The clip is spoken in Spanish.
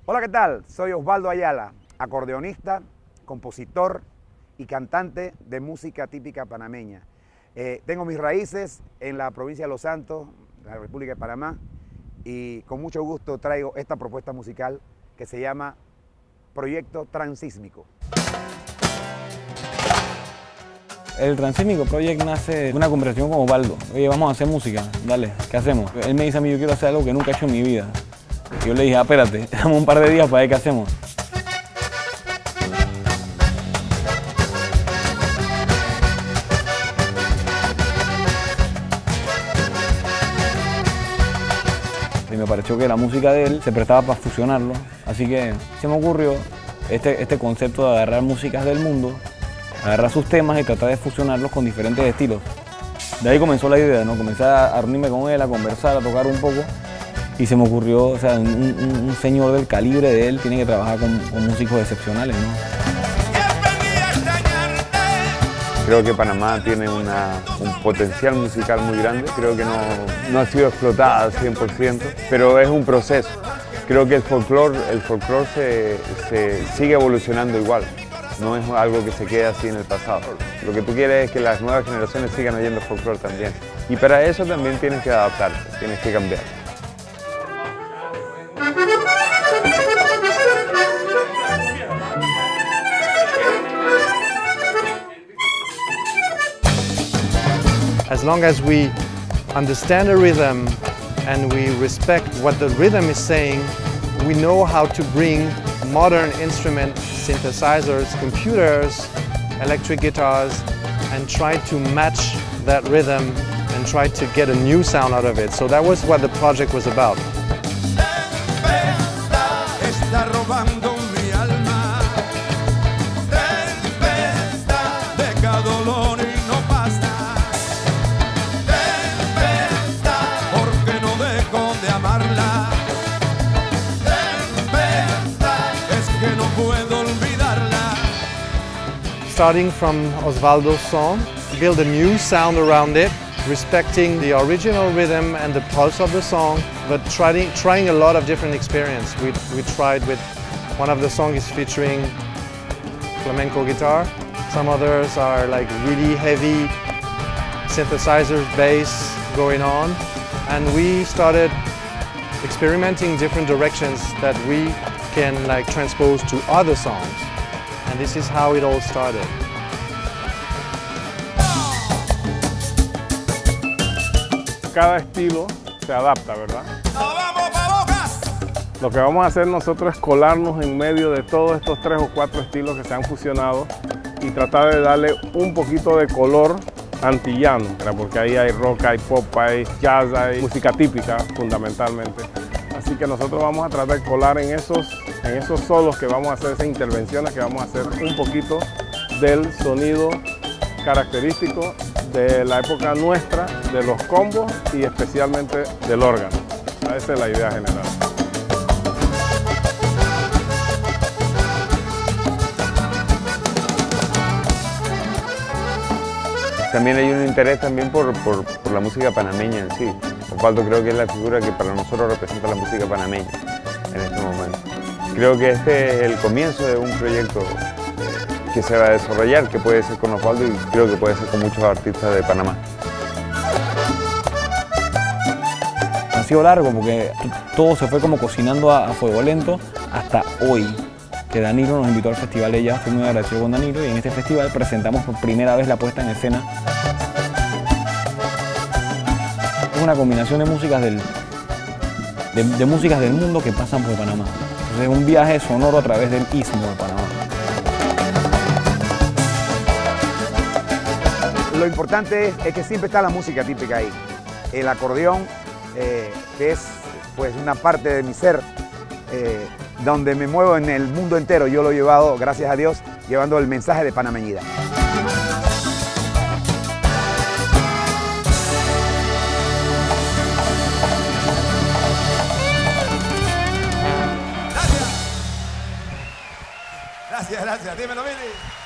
Hola, ¿qué tal? Soy Osvaldo Ayala, acordeonista, compositor y cantante de música típica panameña. Tengo mis raíces en la provincia de Los Santos, la República de Panamá, y con mucho gusto traigo esta propuesta musical que se llama Proyecto Transísmico. El Transísmico Project nace de una conversación con Osvaldo. Oye, vamos a hacer música, dale, ¿qué hacemos? Él me dice a mí, yo quiero hacer algo que nunca he hecho en mi vida. Y yo le dije, espérate, dame un par de días para ver qué hacemos. Y me pareció que la música de él se prestaba para fusionarlo, así que se me ocurrió este concepto de agarrar músicas del mundo, agarrar sus temas y tratar de fusionarlos con diferentes estilos. De ahí comenzó la idea, ¿no? Comencé a reunirme con él, a conversar, a tocar un poco y se me ocurrió, o sea, un señor del calibre de él tiene que trabajar con músicos excepcionales, ¿no? Creo que Panamá tiene un potencial musical muy grande, creo que no ha sido explotada al 100%, pero es un proceso. Creo que el folclore se sigue evolucionando igual, no es algo que se quede así en el pasado. Lo que tú quieres es que las nuevas generaciones sigan oyendo folclore también. Y para eso también tienes que adaptarte, tienes que cambiar. As long as we understand the rhythm and we respect what the rhythm is saying, we know how to bring modern instruments, synthesizers, computers, electric guitars, and try to match that rhythm and try to get a new sound out of it. So that was what the project was about. Starting from Osvaldo's song, build a new sound around it, respecting the original rhythm and the pulse of the song, but trying a lot of different experience. We tried with, one of the songs is featuring flamenco guitar, some others are like really heavy synthesizers, bass going on, and we started experimenting different directions that we can like transpose to other songs. And this is how it all started. Cada estilo se adapta, ¿verdad? Lo que vamos a hacer nosotros es colarnos en medio de todos estos 3 o 4 estilos que se han fusionado y tratar de darle un poquito de color antillano, porque ahí hay rock, hay pop, hay jazz, hay música típica fundamentalmente. Así que nosotros vamos a tratar de colar en esos solos que vamos a hacer, esas intervenciones que vamos a hacer un poquito del sonido característico de la época nuestra, de los combos y especialmente del órgano. Esa es la idea general. También hay un interés también por la música panameña en sí. Osvaldo creo que es la figura que para nosotros representa la música panameña en este momento. Creo que este es el comienzo de un proyecto que se va a desarrollar, que puede ser con Osvaldo y creo que puede ser con muchos artistas de Panamá. Ha sido largo porque todo se fue como cocinando a fuego lento hasta hoy, que Danilo nos invitó al festival de jazz. Estoy muy agradecido con Danilo y en este festival presentamos por primera vez la puesta en escena. Es una combinación de músicas de músicas del mundo que pasan por Panamá. Entonces es un viaje sonoro a través del istmo de Panamá. Lo importante es que siempre está la música típica ahí. El acordeón, que es pues una parte de mi ser, donde me muevo en el mundo entero. Yo lo he llevado, gracias a Dios, llevando el mensaje de panameñidad. Gracias, gracias. Dímelo, Billy.